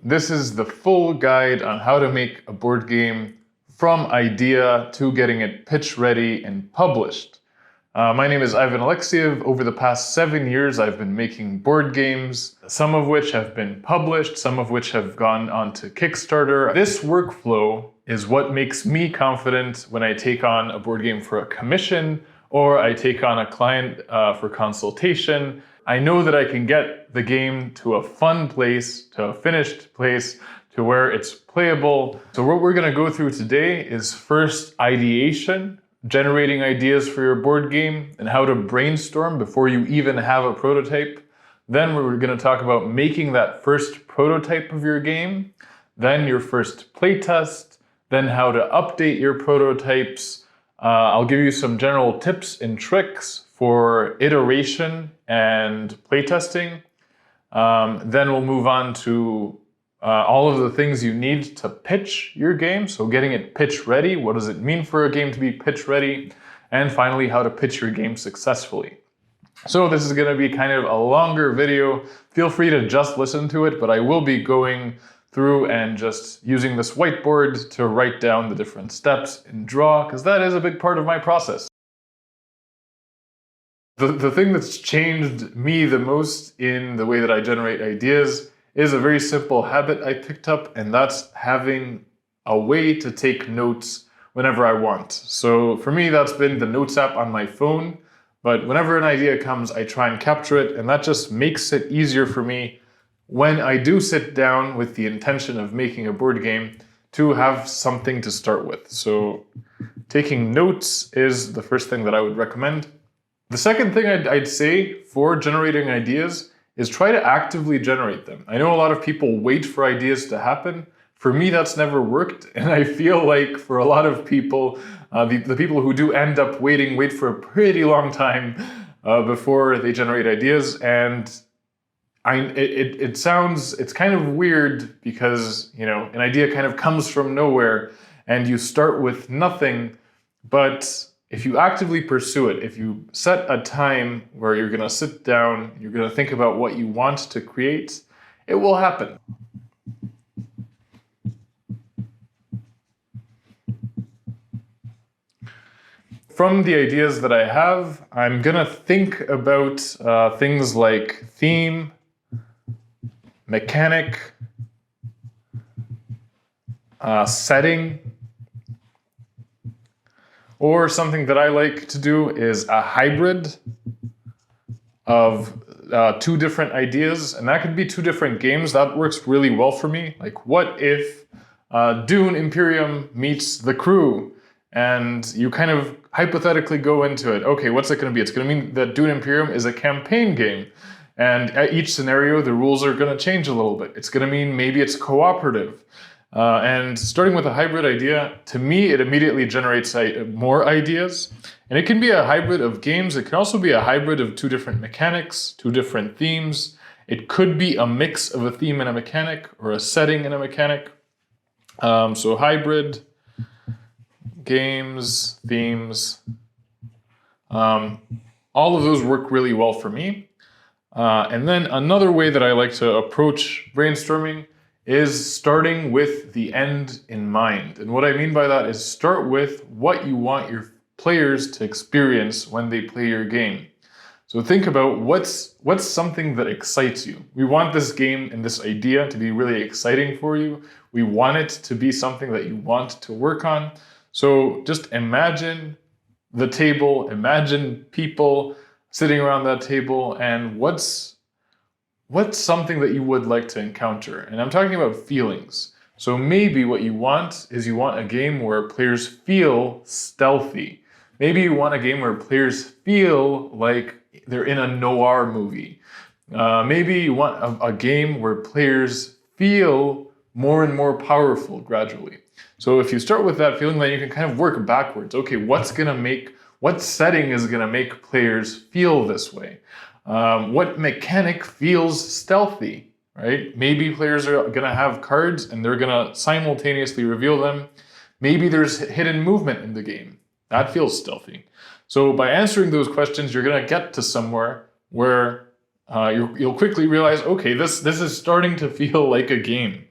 This is the full guide on how to make a board game from idea to getting it pitch ready and published. My name is Ivan Alexiev. Over the past 7 years, I've been making board games, some of which have been published, some of which have gone on to Kickstarter. This workflow is what makes me confident when I take on a board game for a commission or I take on a client for consultation. I know that I can get the game to a fun place, to a finished place, to where it's playable. So what we're going to go through today is first ideation, generating ideas for your board game and how to brainstorm before you even have a prototype. Then we're going to talk about making that first prototype of your game, then your first playtest, then how to update your prototypes. I'll give you some general tips and tricks for iteration and playtesting. Then we'll move on to all of the things you need to pitch your game. So getting it pitch ready, what does it mean for a game to be pitch ready? And finally, how to pitch your game successfully. So this is going to be kind of a longer video. Feel free to just listen to it, but I will be going through and just using this whiteboard to write down the different steps and draw, because that is a big part of my process. The thing that's changed me the most in the way that I generate ideas is a very simple habit I picked up, and that's having a way to take notes whenever I want. So for me, that's been the Notes app on my phone, but whenever an idea comes, I try and capture it, and that just makes it easier for me when I do sit down with the intention of making a board game to have something to start with. So taking notes is the first thing that I would recommend. The second thing I'd say for generating ideas is try to actively generate them. I know a lot of people wait for ideas to happen. For me, that's never worked. And I feel like for a lot of people, the people who do end up wait for a pretty long time before they generate ideas. And it's kind of weird because, you know, an idea kind of comes from nowhere and you start with nothing. But if you actively pursue it, if you set a time where you're going to sit down, you're going to think about what you want to create, it will happen. From the ideas that I have, I'm going to think about things like theme, mechanic, setting, or something that I like to do is a hybrid of two different ideas, and that could be two different games. That works really well for me. Like, what if Dune Imperium meets The Crew? And you kind of hypothetically go into it. Okay, what's it going to be? It's going to mean that Dune Imperium is a campaign game. And at each scenario, the rules are going to change a little bit. It's going to mean maybe it's cooperative. And starting with a hybrid idea, to me, it immediately generates more ideas. And it can be a hybrid of games. It can also be a hybrid of two different mechanics, two different themes. It could be a mix of a theme and a mechanic, or a setting and a mechanic. So hybrid, games, themes, all of those work really well for me. And then another way that I like to approach brainstorming is starting with the end in mind. And what I mean by that is start with what you want your players to experience when they play your game. So think about what's something that excites you. We want this game and this idea to be really exciting for you. We want it to be something that you want to work on. So just imagine the table, imagine people sitting around that table, and what's something that you would like to encounter? And I'm talking about feelings. So maybe what you want is you want a game where players feel stealthy. Maybe you want a game where players feel like they're in a noir movie. Maybe you want a game where players feel more and more powerful gradually. So if you start with that feeling, then you can kind of work backwards. Okay, what setting is going to make players feel this way? What mechanic feels stealthy, right? Maybe players are going to have cards and they're going to simultaneously reveal them. Maybe there's hidden movement in the game. That feels stealthy. So by answering those questions, you're going to get to somewhere where you'll quickly realize, okay, this is starting to feel like a game.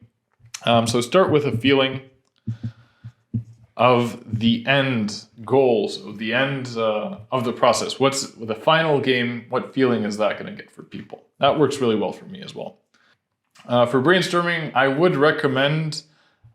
So start with a feeling of the end goals, of the end of the process. What's the final game? What feeling is that going to get for people? That works really well for me as well. For brainstorming, I would recommend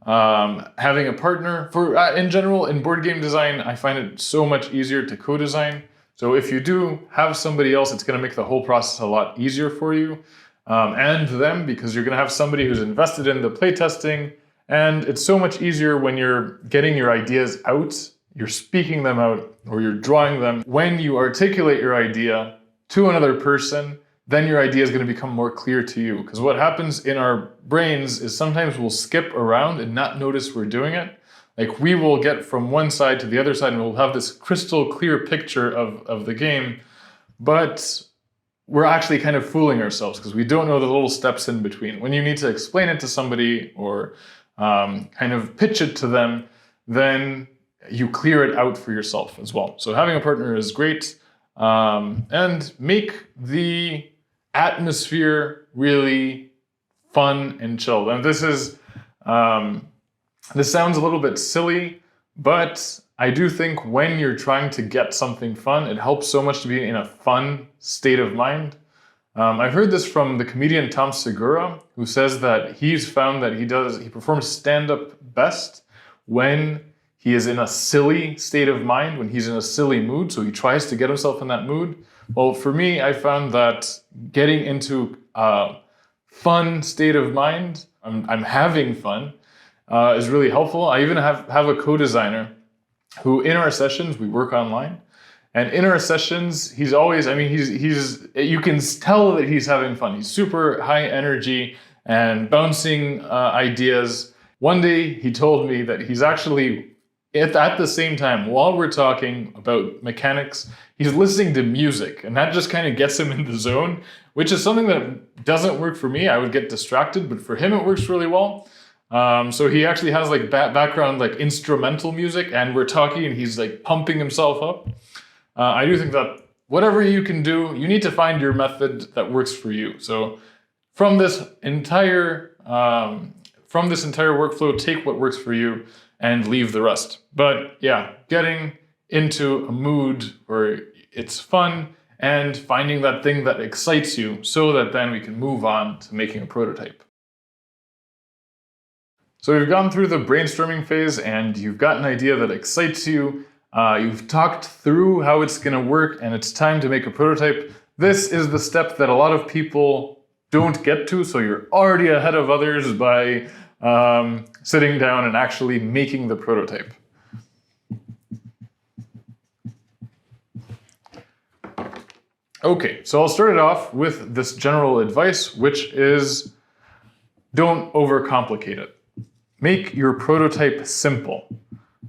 having a partner. In general, in board game design, I find it so much easier to co-design. So if you do have somebody else, it's going to make the whole process a lot easier for you and them, because you're going to have somebody who's invested in the playtesting. And it's so much easier when you're getting your ideas out, you're speaking them out, or you're drawing them. When you articulate your idea to another person, then your idea is going to become more clear to you. Because what happens in our brains is sometimes we'll skip around and not notice we're doing it. Like we will get from one side to the other side and we'll have this crystal clear picture of the game, but we're actually kind of fooling ourselves because we don't know the little steps in between. When you need to explain it to somebody or kind of pitch it to them, then you clear it out for yourself as well. So having a partner is great, and make the atmosphere really fun and chilled. And this sounds a little bit silly, but I do think when you're trying to get something fun, it helps so much to be in a fun state of mind. I've heard this from the comedian Tom Segura, who says that he's found that he performs stand-up best when he is in a silly state of mind, when he's in a silly mood, so he tries to get himself in that mood. Well, for me, I found that getting into a fun state of mind, I'm having fun, is really helpful. I even have a co-designer who in our sessions, we work online, and in our sessions, he's always, you can tell that he's having fun. He's super high energy and bouncing ideas. One day he told me that he's actually, at the same time, while we're talking about mechanics, he's listening to music, and that just kind of gets him in the zone, which is something that doesn't work for me. I would get distracted, but for him, it works really well. So he actually has like background, like instrumental music, and we're talking and he's like pumping himself up. I do think that whatever you can do, you need to find your method that works for you. So from this entire workflow, take what works for you and leave the rest. But yeah, getting into a mood where it's fun and finding that thing that excites you so that then we can move on to making a prototype. So you've gone through the brainstorming phase and you've got an idea that excites you. You've talked through how it's going to work and it's time to make a prototype. This is the step that a lot of people don't get to, so you're already ahead of others by sitting down and actually making the prototype. Okay, so I'll start it off with this general advice, which is don't overcomplicate it. Make your prototype simple.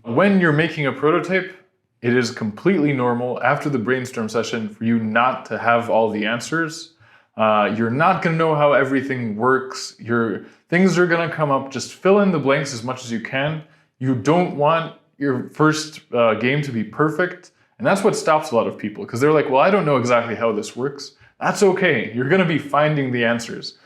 When you're making a prototype, it is completely normal after the brainstorm session for you not to have all the answers. You're not going to know how everything works. Things are going to come up. Just fill in the blanks as much as you can. You don't want your first game to be perfect. And that's what stops a lot of people, because they're like, well, I don't know exactly how this works. That's okay. You're going to be finding the answers.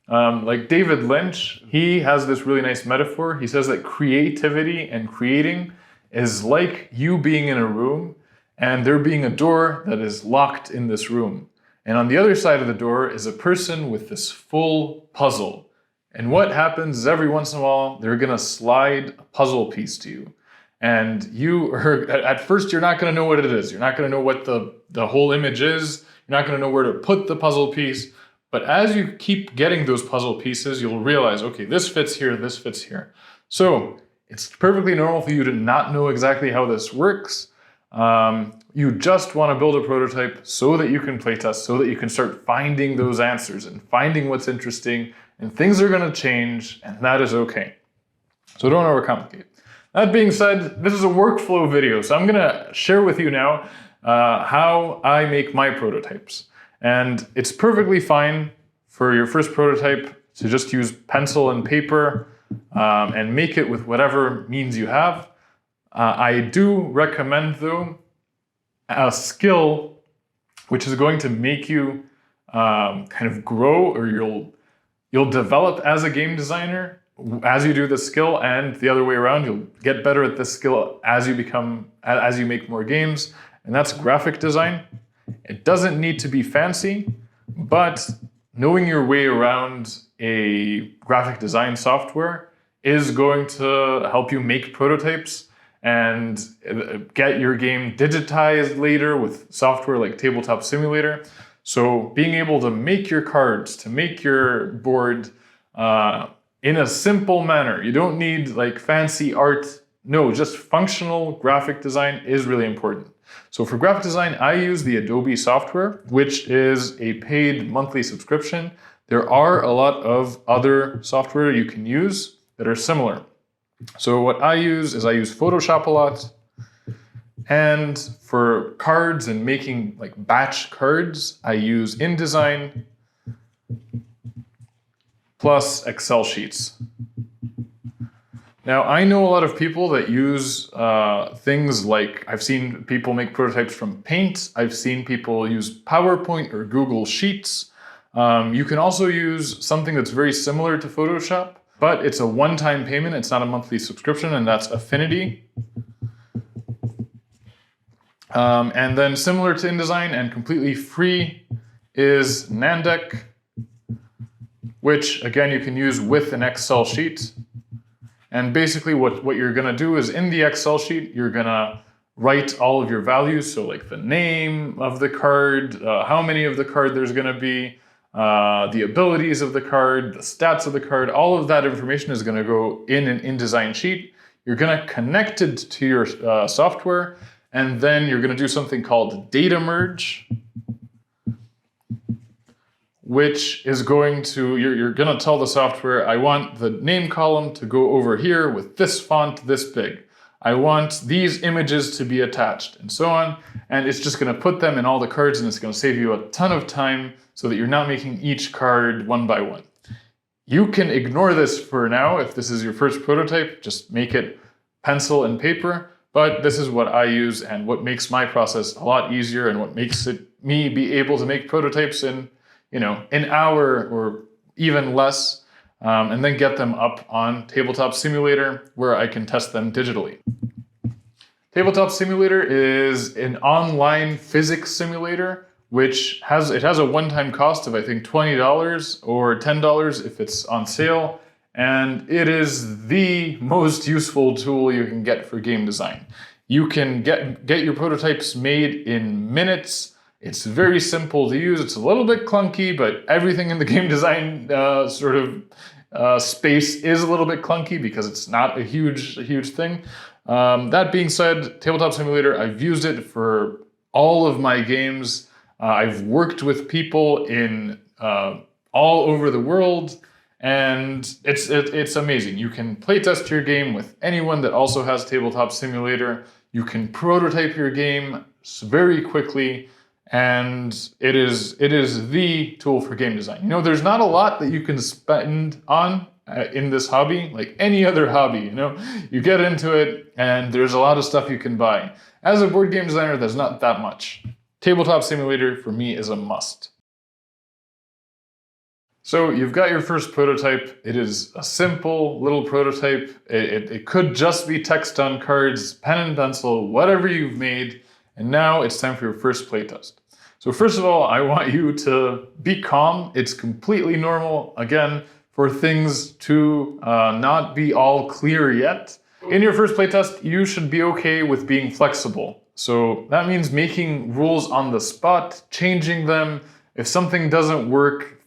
Like David Lynch, he has this really nice metaphor. He says that creativity and creating is like you being in a room and there being a door that is locked in this room. And on the other side of the door is a person with this full puzzle. And what happens is every once in a while, they're going to slide a puzzle piece to you. And at first, you're not going to know what it is. You're not going to know what the whole image is. You're not going to know where to put the puzzle piece. But as you keep getting those puzzle pieces, you'll realize, okay, this fits here, this fits here. So it's perfectly normal for you to not know exactly how this works. You just want to build a prototype so that you can playtest, so that you can start finding those answers and finding what's interesting, and things are going to change, and that is okay. So don't overcomplicate. That being said, this is a workflow video, so I'm going to share with you now how I make my prototypes. And it's perfectly fine for your first prototype to just use pencil and paper and make it with whatever means you have. I do recommend, though, a skill which is going to make you kind of grow, or you'll develop as a game designer, as you do the skill, and the other way around, you'll get better at this skill as you make more games, and that's graphic design. It doesn't need to be fancy, but knowing your way around a graphic design software is going to help you make prototypes and get your game digitized later with software like Tabletop Simulator. So being able to make your cards, to make your board in a simple manner, you don't need like fancy art. No, just functional graphic design is really important. So for graphic design, I use the Adobe software, which is a paid monthly subscription. There are a lot of other software you can use that are similar. So what I use is I use Photoshop a lot. And for cards and making like batch cards, I use InDesign plus Excel sheets. Now, I know a lot of people that use things like, I've seen people make prototypes from Paint. I've seen people use PowerPoint or Google Sheets. You can also use something that's very similar to Photoshop, but it's a one-time payment. It's not a monthly subscription, and that's Affinity. And then similar to InDesign and completely free is Nandeck, which again, you can use with an Excel sheet. And basically what you're gonna do is in the Excel sheet, you're gonna write all of your values. So like the name of the card, how many of the card there's gonna be, the abilities of the card, the stats of the card, all of that information is gonna go in an InDesign sheet. You're gonna connect it to your software, and then you're gonna do something called data merge, which is going to, you're gonna tell the software, I want the name column to go over here with this font this big. I want these images to be attached, and so on. And it's just gonna put them in all the cards, and it's gonna save you a ton of time so that you're not making each card one by one. You can ignore this for now. If this is your first prototype, just make it pencil and paper. But this is what I use and what makes my process a lot easier and what makes me be able to make prototypes in an hour or even less, and then get them up on Tabletop Simulator where I can test them digitally. Tabletop Simulator is an online physics simulator, which has a one-time cost of I think $20 or $10 if it's on sale. And it is the most useful tool you can get for game design. You can get your prototypes made in minutes. It's very simple to use. It's a little bit clunky, but everything in the game design space is a little bit clunky because it's not a huge thing. That being said, Tabletop Simulator, I've used it for all of my games. I've worked with people in all over the world. And it's amazing. You can playtest your game with anyone that also has Tabletop Simulator. You can prototype your game very quickly, and it is the tool for game design. There's not a lot that you can spend on in this hobby, like any other hobby. You get into it, and there's a lot of stuff you can buy. As a board game designer, there's not that much. Tabletop Simulator for me is a must. So you've got your first prototype. It is a simple little prototype. It could just be text on cards, pen and pencil, whatever you've made. And now it's time for your first playtest. So first of all, I want you to be calm. It's completely normal, again, for things to not be all clear yet. In your first playtest, you should be okay with being flexible. So that means making rules on the spot, changing them. If something doesn't work,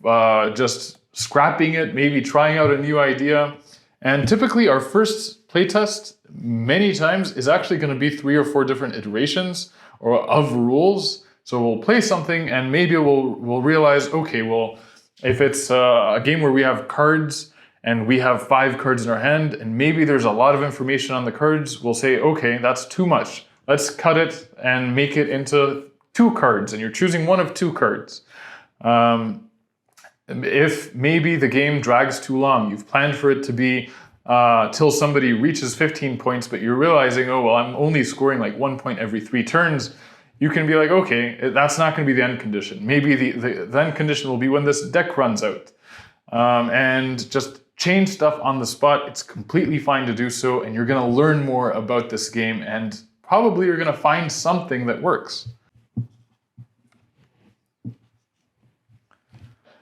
just scrapping it, maybe trying out a new idea. And typically our first playtest many times is actually going to be 3 or 4 different iterations of rules. So we'll play something and maybe we'll realize, okay, well, if it's a game where we have cards and we have 5 cards in our hand and maybe there's a lot of information on the cards, we'll say, okay, that's too much. Let's cut it and make it into 2 cards, and you're choosing one of 2 cards. If maybe the game drags too long, you've planned for it to be till somebody reaches 15 points, but you're realizing, oh, well, I'm only scoring like 1 point every 3 turns. You can be like, okay, that's not going to be the end condition. Maybe the end condition will be when this deck runs out. And just change stuff on the spot. It's completely fine to do so, and you're gonna learn more about this game, and probably you're gonna find something that works.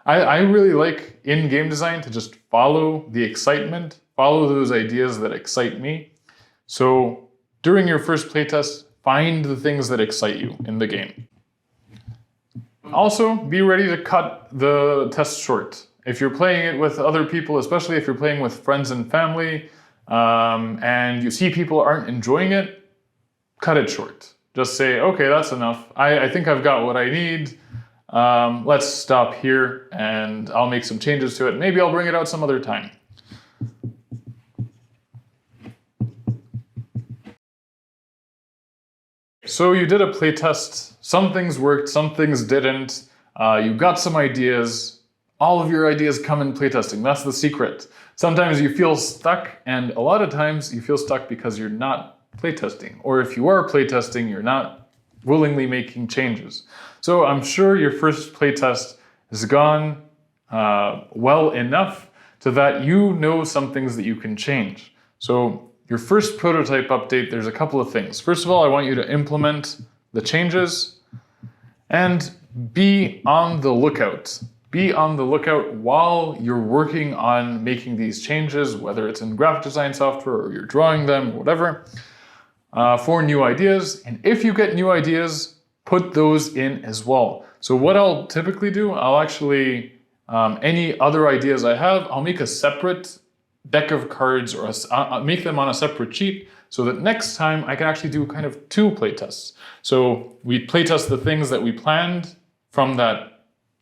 I really like in game design to just follow the excitement, follow those ideas that excite me. So during your first playtest, find the things that excite you in the game. Also, be ready to cut the test short. If you're playing it with other people, especially if you're playing with friends and family, and you see people aren't enjoying it, cut it short. Just say, okay, that's enough. I think I've got what I need. Let's stop here and I'll make some changes to it. Maybe I'll bring it out some other time. So you did a playtest. Some things worked, some things didn't. You got some ideas. All of your ideas come in playtesting. That's the secret. Sometimes you feel stuck, and a lot of times you feel stuck because you're not playtesting. Or if you are playtesting, you're not willingly making changes. So I'm sure your first playtest has gone well enough so that you know some things that you can change. So your first prototype update, there's a couple of things. First of all, I want you to implement the changes and be on the lookout. Be on the lookout while you're working on making these changes, whether it's in graphic design software or you're drawing them, whatever, for new ideas. And if you get new ideas, put those in as well. So what I'll typically do, I'll actually, any other ideas I have, I'll make a separate deck of cards or make them on a separate sheet so that next time I can actually do kind of two playtests. So we playtest the things that we planned from that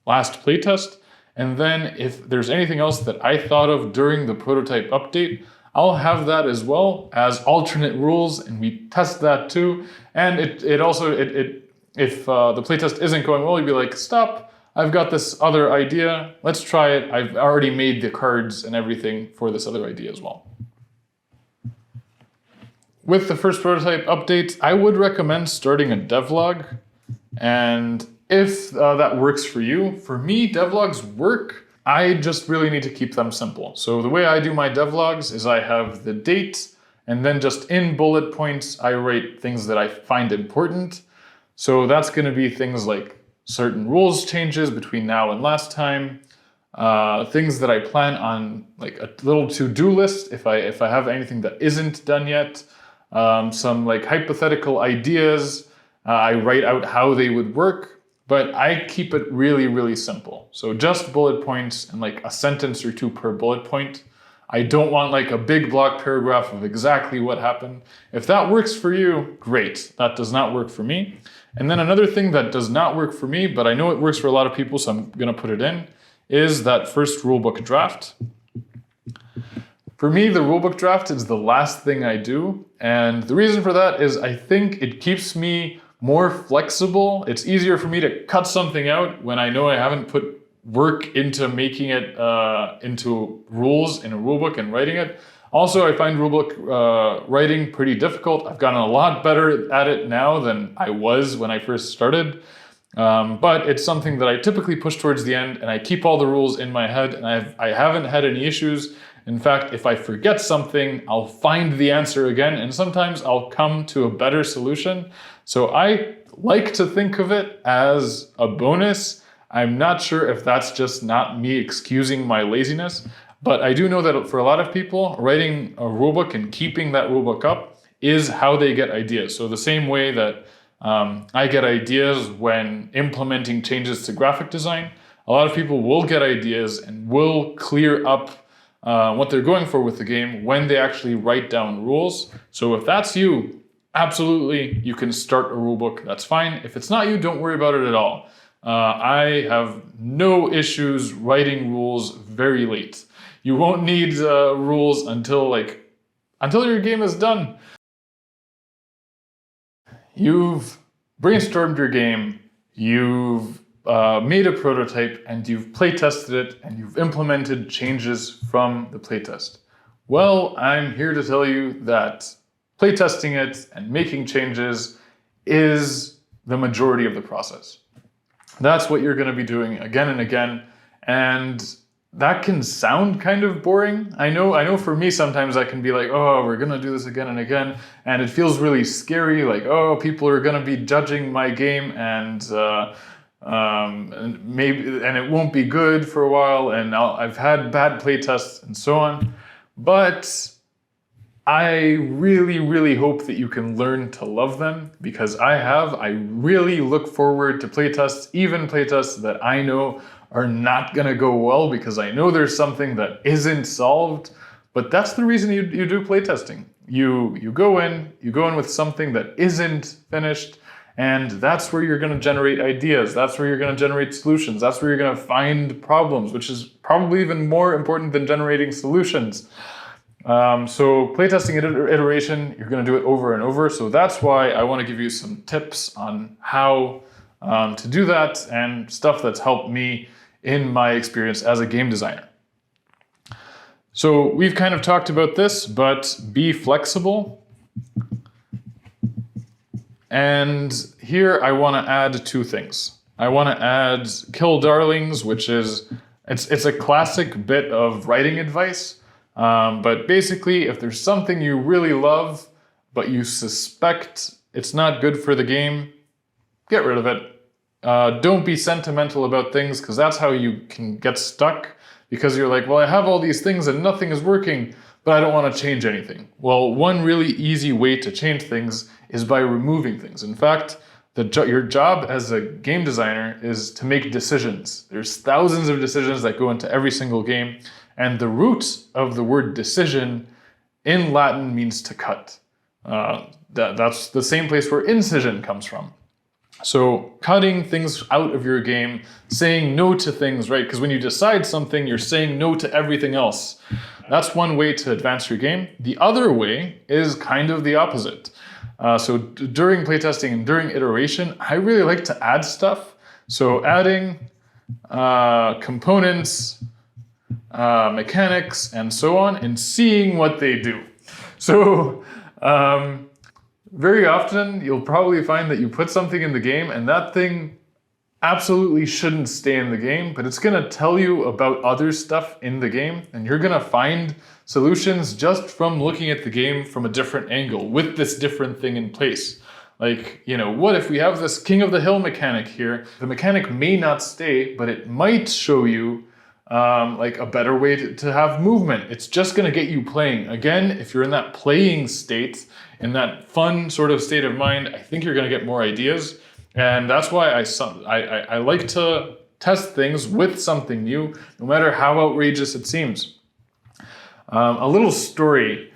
last playtest, and then if there's anything else that I thought of during the prototype update, I'll have that as well as alternate rules, and we test that too. And if the playtest isn't going well, you'd be like, stop, I've got this other idea, let's try it. I've already made the cards and everything for this other idea as well. With the first prototype update, I would recommend starting a devlog. And if that works for you, for me, devlogs work. I just really need to keep them simple. So the way I do my devlogs is I have the date, and then just in bullet points, I write things that I find important. So that's going to be things like certain rules changes between now and last time, things that I plan on, like a little to-do list if I have anything that isn't done yet, some like hypothetical ideas. I write out how they would work, but I keep it really, really simple. So just bullet points and like a sentence or two per bullet point. I don't want like a big block paragraph of exactly what happened. If that works for you, great. That does not work for me. And then another thing that does not work for me, but I know it works for a lot of people, so I'm gonna put it in, is that first rulebook draft. For me, the rulebook draft is the last thing I do. And the reason for that is I think it keeps me more flexible. It's easier for me to cut something out when I know I haven't put work into making it into rules in a rulebook and writing it. Also, I find rulebook writing pretty difficult. I've gotten a lot better at it now than I was when I first started. But it's something that I typically push towards the end, and I keep all the rules in my head, and I haven't had any issues. In fact, if I forget something, I'll find the answer again, and sometimes I'll come to a better solution. So I like to think of it as a bonus. I'm not sure if that's just not me excusing my laziness, but I do know that for a lot of people, writing a rulebook and keeping that rulebook up is how they get ideas. So the same way that I get ideas when implementing changes to graphic design, a lot of people will get ideas and will clear up what they're going for with the game when they actually write down rules. So if that's you, absolutely, you can start a rulebook. That's fine. If it's not you, don't worry about it at all. I have no issues writing rules very late. You won't need rules until your game is done. You've brainstormed your game, you've made a prototype, and you've play tested it, and you've implemented changes from the playtest. Well, I'm here to tell you that playtesting it and making changes is the majority of the process. That's what you're going to be doing again and again. And that can sound kind of boring. I know for me sometimes I can be like, oh, we're gonna do this again and again, and it feels really scary, like, oh, people are gonna be judging my game, and it won't be good for a while, and I've had bad playtests and so on. But I really, really hope that you can learn to love them, because I really look forward to playtests, even playtests that I know are not gonna go well, because I know there's something that isn't solved. But that's the reason you do playtesting. You go in with something that isn't finished, and that's where you're gonna generate ideas, that's where you're gonna generate solutions, that's where you're gonna find problems, which is probably even more important than generating solutions. So playtesting iteration, you're going to do it over and over. So that's why I want to give you some tips on how to do that, and stuff that's helped me in my experience as a game designer. So we've kind of talked about this, but be flexible. And here I want to add two things. I want to add kill darlings, which is, it's a classic bit of writing advice. But basically, if there's something you really love, but you suspect it's not good for the game, get rid of it. Don't be sentimental about things, because that's how you can get stuck, because you're like, well, I have all these things and nothing is working, but I don't want to change anything. Well, one really easy way to change things is by removing things. In fact, your job as a game designer is to make decisions. There's thousands of decisions that go into every single game. And the root of the word decision in Latin means to cut. That's the same place where incision comes from. So cutting things out of your game, saying no to things, right? Because when you decide something, you're saying no to everything else. That's one way to advance your game. The other way is kind of the opposite. So during playtesting and during iteration, I really like to add stuff. So adding components, mechanics, and so on, and seeing what they do. So very often you'll probably find that you put something in the game and that thing absolutely shouldn't stay in the game, but it's going to tell you about other stuff in the game, and you're going to find solutions just from looking at the game from a different angle with this different thing in place. Like, what if we have this King of the Hill mechanic here? The mechanic may not stay, but it might show you like a better way to have movement. It's just going to get you playing. Again, if you're in that playing state, in that fun sort of state of mind, I think you're going to get more ideas. And that's why I like to test things with something new, no matter how outrageous it seems. A little story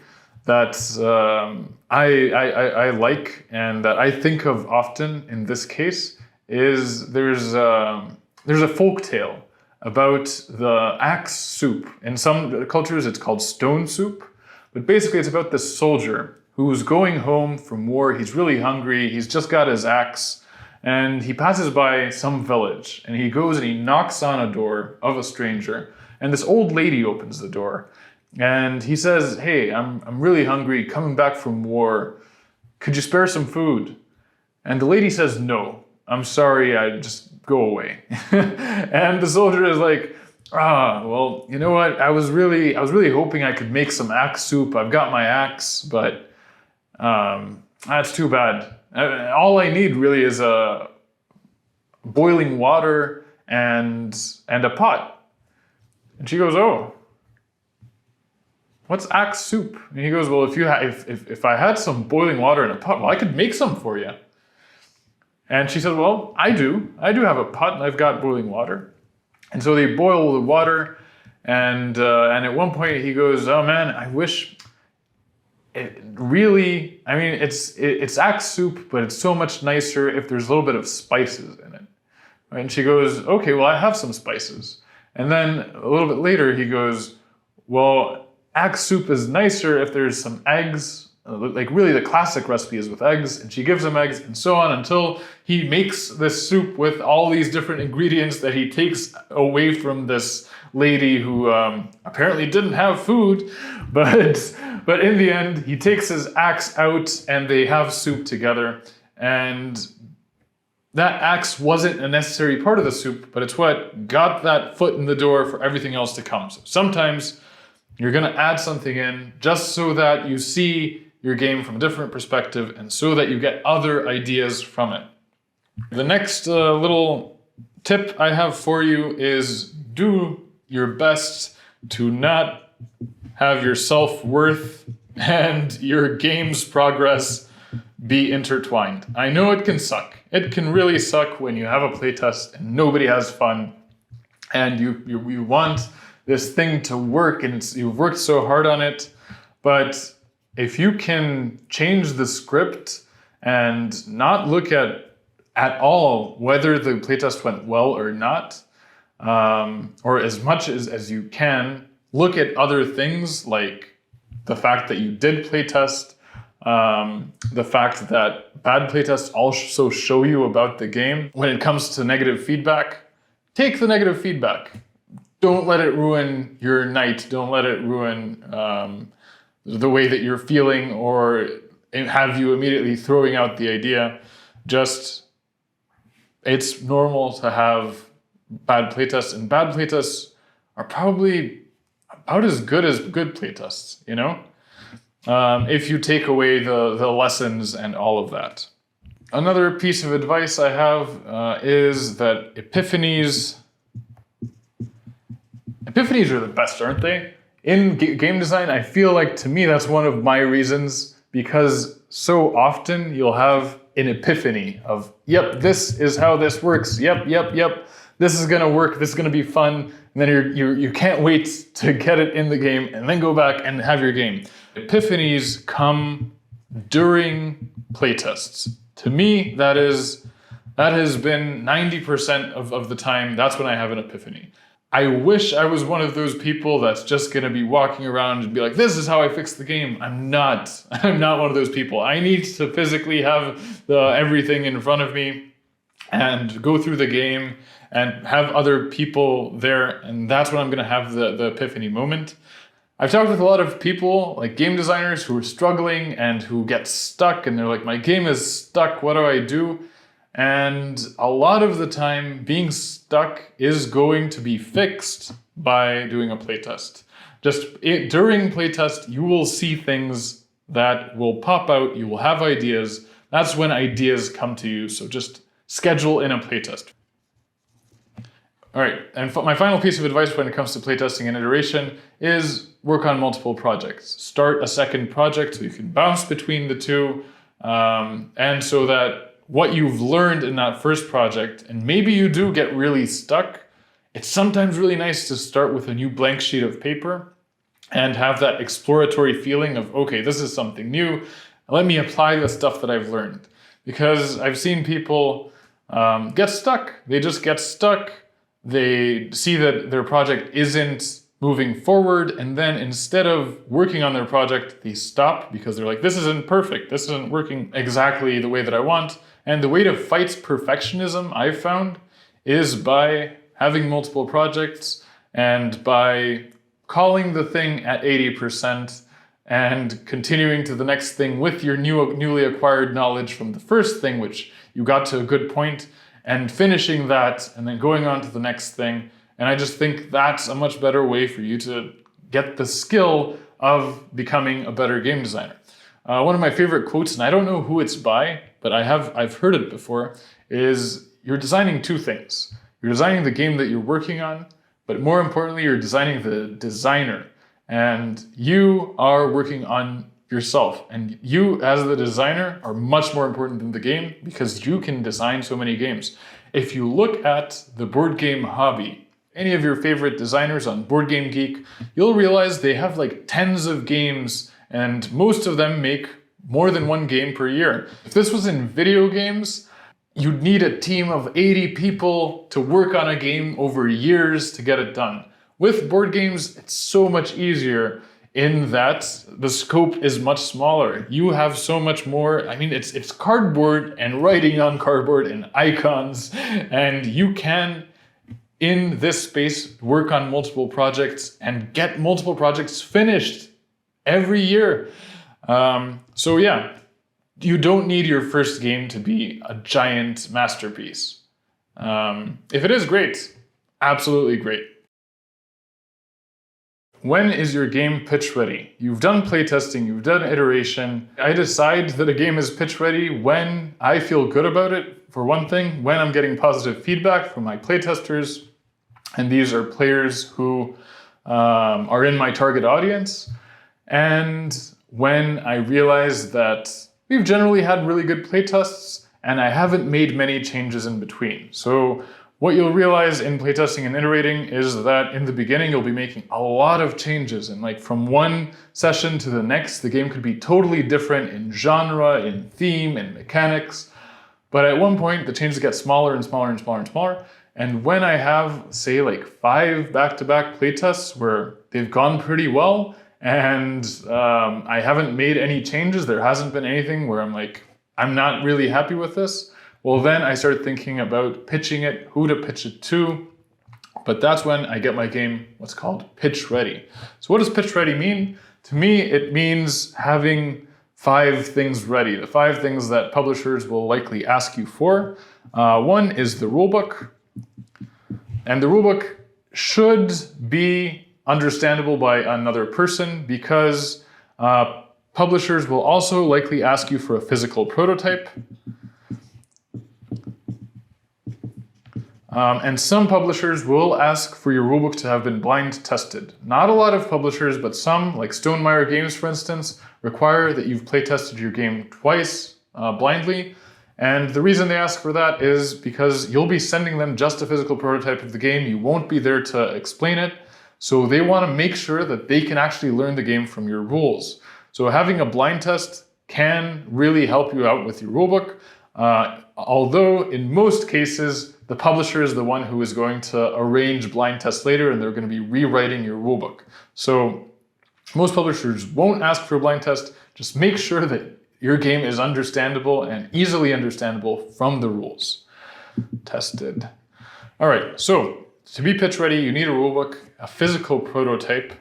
that I like and that I think of often in this case is there's a folk tale about the axe soup. In some cultures it's called stone soup, but basically it's about this soldier who's going home from war. He's really hungry, he's just got his axe, and he passes by some village, and he goes and he knocks on a door of a stranger, and this old lady opens the door, and he says, "Hey, I'm really hungry, coming back from war. Could you spare some food?" And the lady says, "No, I'm sorry, I just go away." And the soldier is like, well, you know what? I was really hoping I could make some axe soup. I've got my axe, but that's too bad. All I need really is a boiling water and a pot." And she goes, "Oh, what's axe soup?" And he goes, "Well, if I had some boiling water in a pot, well, I could make some for you." And she said, "Well, I do have a pot, and I've got boiling water." And so they boil the water, and at one point he goes, "Oh man, I wish it's axe soup, but it's so much nicer if there's a little bit of spices in it." And she goes, "Okay, well, I have some spices." And then a little bit later he goes, "Well, axe soup is nicer if there's some eggs." Like really the classic recipe is with eggs, and she gives him eggs and so on until he makes this soup with all these different ingredients that he takes away from this lady who apparently didn't have food, but in the end he takes his axe out and they have soup together. And that axe wasn't a necessary part of the soup, but it's what got that foot in the door for everything else to come. So sometimes you're going to add something in just so that you see your game from a different perspective and so that you get other ideas from it. The next little tip I have for you is do your best to not have your self-worth and your game's progress be intertwined. I know it can suck. It can really suck when you have a playtest and nobody has fun and you want this thing to work and you've worked so hard on it. But if you can change the script and not look at all whether the playtest went well or not, or as much as you can, look at other things like the fact that you did playtest, the fact that bad playtests also show you about the game. When it comes to negative feedback, take the negative feedback. Don't let it ruin your night. Don't let it ruin the way that you're feeling or have you immediately throwing out the idea. Just, it's normal to have bad playtests, and bad playtests are probably about as good playtests, you know? If you take away the lessons and all of that. Another piece of advice I have is that epiphanies are the best, aren't they? In game design, I feel like, to me, that's one of my reasons, because so often you'll have an epiphany of, yep, this is how this works. Yep, this is gonna work. This is gonna be fun. And then you can't wait to get it in the game and then go back and have your game. Epiphanies come during playtests. To me, that has been 90% of the time. That's when I have an epiphany. I wish I was one of those people that's just gonna be walking around and be like, this is how I fix the game. I'm not one of those people. I need to physically have everything in front of me and go through the game and have other people there. And that's when I'm gonna have the epiphany moment. I've talked with a lot of people, like game designers, who are struggling and who get stuck and they're like, my game is stuck, what do I do? And a lot of the time, being stuck is going to be fixed by doing a playtest. During playtest, you will see things that will pop out, you will have ideas. That's when ideas come to you, so just schedule in a playtest. All right, and my final piece of advice when it comes to playtesting and iteration is work on multiple projects. Start a second project so you can bounce between the two, and so that what you've learned in that first project, and maybe you do get really stuck, it's sometimes really nice to start with a new blank sheet of paper and have that exploratory feeling of, okay, this is something new. Let me apply the stuff that I've learned. Because I've seen people get stuck. They just get stuck. They see that their project isn't moving forward, and then instead of working on their project, they stop because they're like, this isn't perfect. This isn't working exactly the way that I want. And the way to fight perfectionism, I've found, is by having multiple projects and by calling the thing at 80% and continuing to the next thing with your newly acquired knowledge from the first thing, which you got to a good point, and finishing that and then going on to the next thing. And I just think that's a much better way for you to get the skill of becoming a better game designer. One of my favorite quotes, and I don't know who it's by, but I've heard it before, is you're designing two things. You're designing the game that you're working on, but more importantly, you're designing the designer. And you are working on yourself. And you, as the designer, are much more important than the game because you can design so many games. If you look at the board game hobby, any of your favorite designers on Board Game Geek, you'll realize they have like tens of games, and most of them make more than one game per year. If this was in video games, you'd need a team of 80 people to work on a game over years to get it done. With board games, it's so much easier in that the scope is much smaller. You have so much more, I mean, it's cardboard and writing on cardboard and icons, and you can, in this space, work on multiple projects and get multiple projects finished every year. So yeah, you don't need your first game to be a giant masterpiece. If it is, great. Absolutely great. When is your game pitch ready? You've done playtesting, you've done iteration. I decide that a game is pitch ready when I feel good about it, for one thing, when I'm getting positive feedback from my playtesters, and these are players who are in my target audience, and when I realize that we've generally had really good playtests and I haven't made many changes in between. So what you'll realize in playtesting and iterating is that in the beginning you'll be making a lot of changes, and like from one session to the next the game could be totally different in genre, in theme, in mechanics. But at one point the changes get smaller and smaller and smaller and smaller. And when I have, say, like 5 back-to-back playtests where they've gone pretty well and I haven't made any changes, there hasn't been anything where I'm like, I'm not really happy with this, well then I start thinking about pitching it, who to pitch it to. But that's when I get my game what's called pitch ready. So what does pitch ready mean? To me, it means having 5 things ready, the 5 things that publishers will likely ask you for. One is the rulebook. And the rulebook should be understandable by another person, because publishers will also likely ask you for a physical prototype. And some publishers will ask for your rulebook to have been blind tested. Not a lot of publishers, but some, like Stonemaier Games for instance, require that you've playtested your game twice blindly. And the reason they ask for that is because you'll be sending them just a physical prototype of the game. You won't be there to explain it. So they want to make sure that they can actually learn the game from your rules. So having a blind test can really help you out with your rulebook. Although in most cases, the publisher is the one who is going to arrange blind tests later, and they're going to be rewriting your rulebook. So most publishers won't ask for a blind test. Just make sure that your game is understandable and easily understandable from the rules. Tested. All right, so to be pitch ready, you need a rulebook, a physical prototype,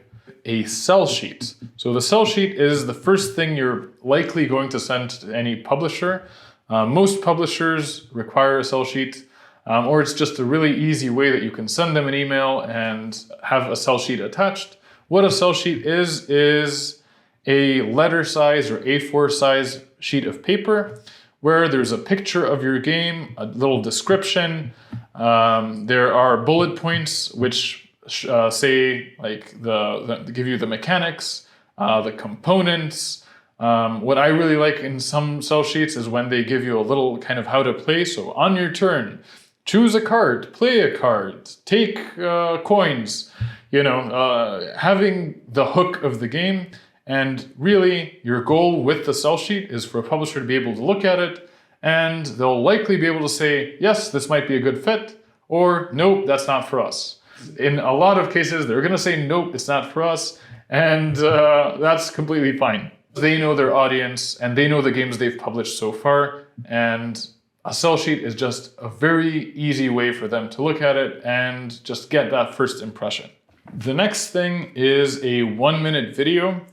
a sell sheet. So the sell sheet is the first thing you're likely going to send to any publisher. Most publishers require a sell sheet, or it's just a really easy way that you can send them an email and have a sell sheet attached. What a sell sheet is a letter size or A4 size sheet of paper where there's a picture of your game, a little description. There are bullet points which say like give you the mechanics, the components. What I really like in some sell sheets is when they give you a little kind of how to play. So on your turn, choose a card, play a card, take coins, having the hook of the game. And really your goal with the sell sheet is for a publisher to be able to look at it, and they'll likely be able to say, yes, this might be a good fit, or nope, that's not for us. In a lot of cases, they're going to say, nope, it's not for us. And that's completely fine. They know their audience and they know the games they've published so far. And a sell sheet is just a very easy way for them to look at it and just get that first impression. The next thing is a 1-minute video.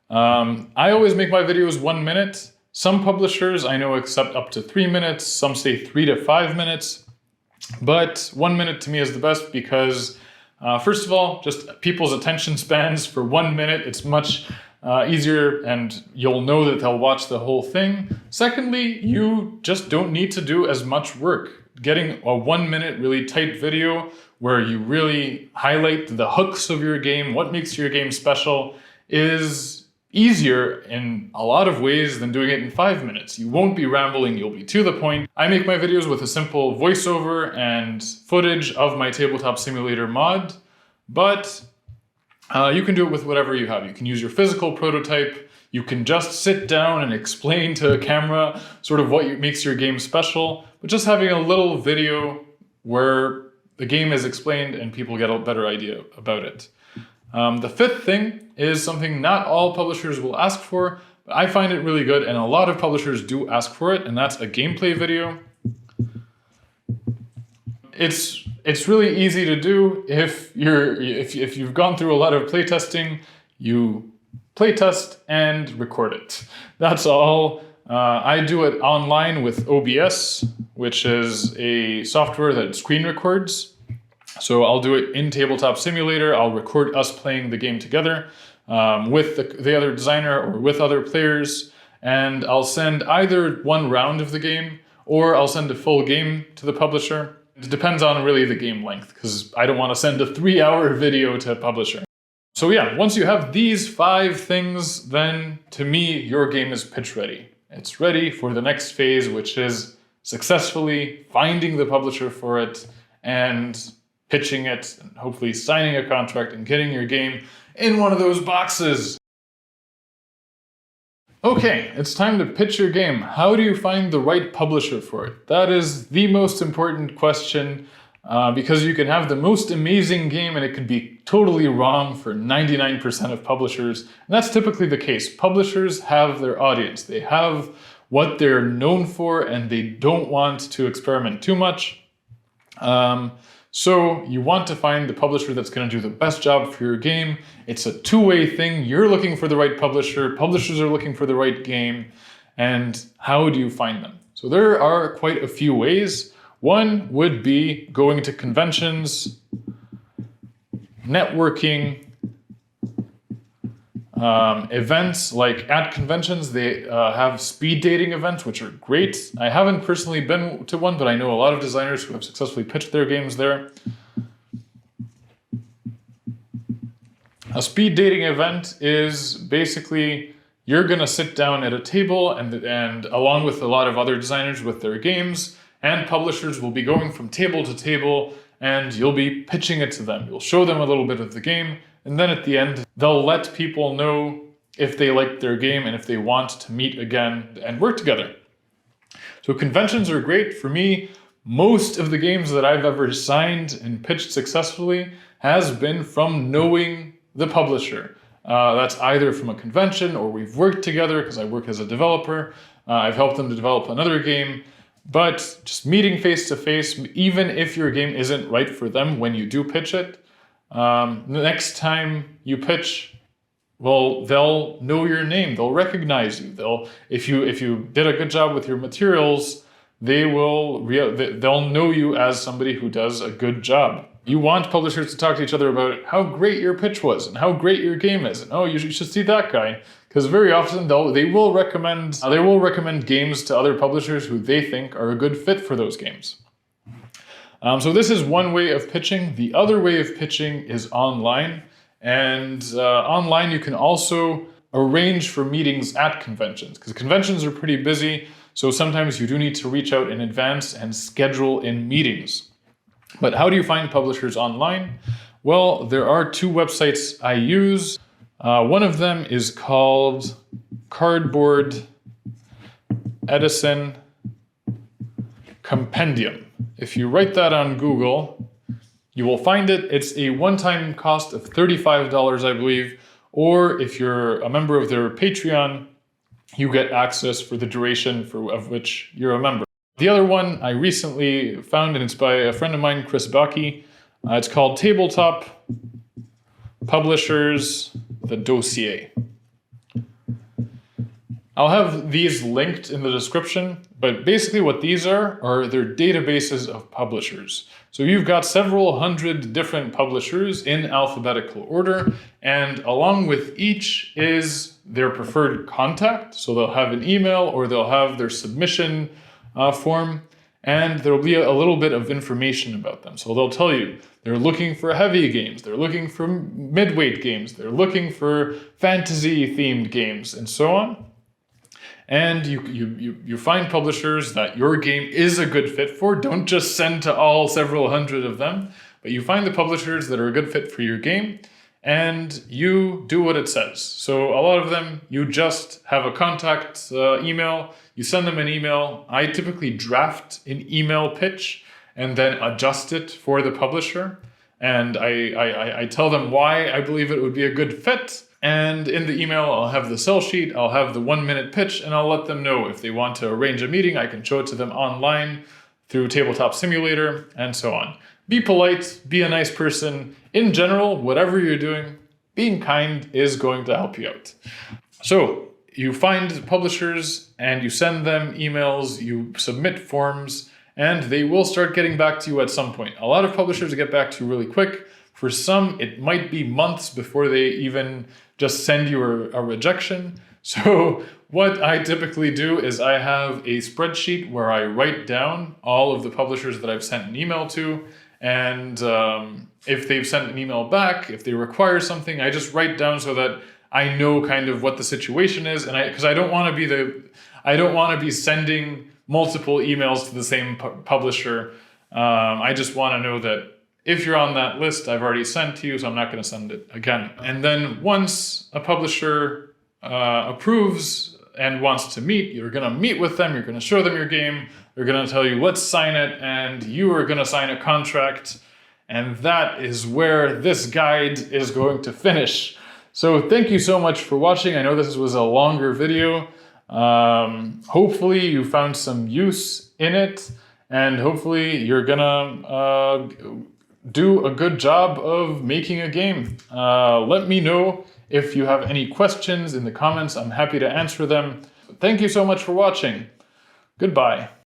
I always make my videos 1 minute. Some publishers I know accept up to 3 minutes. Some say 3 to 5 minutes. But 1 minute to me is the best because first of all, just people's attention spans for 1 minute, it's much easier and you'll know that they'll watch the whole thing. Secondly, you just don't need to do as much work. Getting a 1 minute really tight video where you really highlight the hooks of your game, what makes your game special, is easier in a lot of ways than doing it in 5 minutes. You won't be rambling, you'll be to the point. I make my videos with a simple voiceover and footage of my tabletop simulator mod, but you can do it with whatever you have. You can use your physical prototype, you can just sit down and explain to a camera sort of what makes your game special, but just having a little video where the game is explained and people get a better idea about it. The fifth thing is something not all publishers will ask for, but I find it really good and a lot of publishers do ask for it, and that's a gameplay video. It's really easy to do if you've gone through a lot of playtesting. You playtest and record it. That's all. I do it online with OBS, which is a software that screen records. So I'll do it in Tabletop Simulator. I'll record us playing the game together with the other designer or with other players. And I'll send either one round of the game or I'll send a full game to the publisher. It depends on really the game length, because I don't want to send a 3-hour video to a publisher. So yeah, once you have these 5 things, then to me, your game is pitch ready. It's ready for the next phase, which is successfully finding the publisher for it and pitching it and hopefully signing a contract and getting your game in one of those boxes. Okay, it's time to pitch your game. How do you find the right publisher for it? That is the most important question, because you can have the most amazing game and it could be totally wrong for 99% of publishers. And that's typically the case. Publishers have their audience. They have what they're known for and they don't want to experiment too much. So you want to find the publisher that's going to do the best job for your game. It's a two-way thing. You're looking for the right publisher. Publishers are looking for the right game. And how do you find them? So there are quite a few ways. One would be going to conventions, networking, events. Like at conventions, they have speed dating events, which are great. I haven't personally been to one, but I know a lot of designers who have successfully pitched their games there. A speed dating event is basically you're going to sit down at a table and along with a lot of other designers with their games, and publishers will be going from table to table and you'll be pitching it to them. You'll show them a little bit of the game, and then at the end, they'll let people know if they like their game and if they want to meet again and work together. So conventions are great. For me, most of the games that I've ever signed and pitched successfully has been from knowing the publisher. That's either from a convention or we've worked together because I work as a developer. I've helped them to develop another game. But just meeting face to face, even if your game isn't right for them when you do pitch it, the next time you pitch, well, they'll know your name. They'll recognize you. If you did a good job with your materials, they'll know you as somebody who does a good job. You want publishers to talk to each other about how great your pitch was and how great your game is, and oh, you should see that guy. Because very often they will recommend games to other publishers who they think are a good fit for those games. So this is one way of pitching. The other way of pitching is online. And online you can also arrange for meetings at conventions, because conventions are pretty busy. So sometimes you do need to reach out in advance and schedule in meetings. But how do you find publishers online? Well, there are 2 websites I use. One of them is called Cardboard Edison Compendium. If you write that on Google, you will find it. It's a one-time cost of $35, I believe, or if you're a member of their Patreon, you get access for the duration of which you're a member. The other one I recently found, and it's by a friend of mine, Chris Bucky. It's called Tabletop Publishers, the Dossier. I'll have these linked in the description, but basically what these are their databases of publishers. So you've got several hundred different publishers in alphabetical order, and along with each is their preferred contact. So they'll have an email or they'll have their submission form, and there'll be a little bit of information about them. So they'll tell you they're looking for heavy games, they're looking for midweight games, they're looking for fantasy-themed games, and so on. And you find publishers that your game is a good fit for. Don't just send to all several hundred of them, but you find the publishers that are a good fit for your game, and you do what it says. So a lot of them, you just have a contact email, you send them an email. I typically draft an email pitch and then adjust it for the publisher. And I tell them why I believe it would be a good fit. And in the email, I'll have the sell sheet, I'll have the 1-minute pitch, and I'll let them know if they want to arrange a meeting. I can show it to them online through Tabletop Simulator and so on. Be polite, be a nice person. In general, whatever you're doing, being kind is going to help you out. So you find publishers and you send them emails, you submit forms, and they will start getting back to you at some point. A lot of publishers get back to you really quick. For some, it might be months before they even just send you a rejection. So what I typically do is I have a spreadsheet where I write down all of the publishers that I've sent an email to. And if they've sent an email back, if they require something, I just write down so that I know kind of what the situation is. And because I don't want to be sending multiple emails to the same publisher. I just want to know that if you're on that list, I've already sent to you, so I'm not going to send it again. And then once a publisher approves and wants to meet, you're going to meet with them, you're going to show them your game, they're going to tell you, let's sign it, and you are going to sign a contract. And that is where this guide is going to finish. So thank you so much for watching. I know this was a longer video. Hopefully you found some use in it, and hopefully you're gonna do a good job of making a game. Let me know if you have any questions in the comments. I'm happy to answer them. Thank you so much for watching. Goodbye.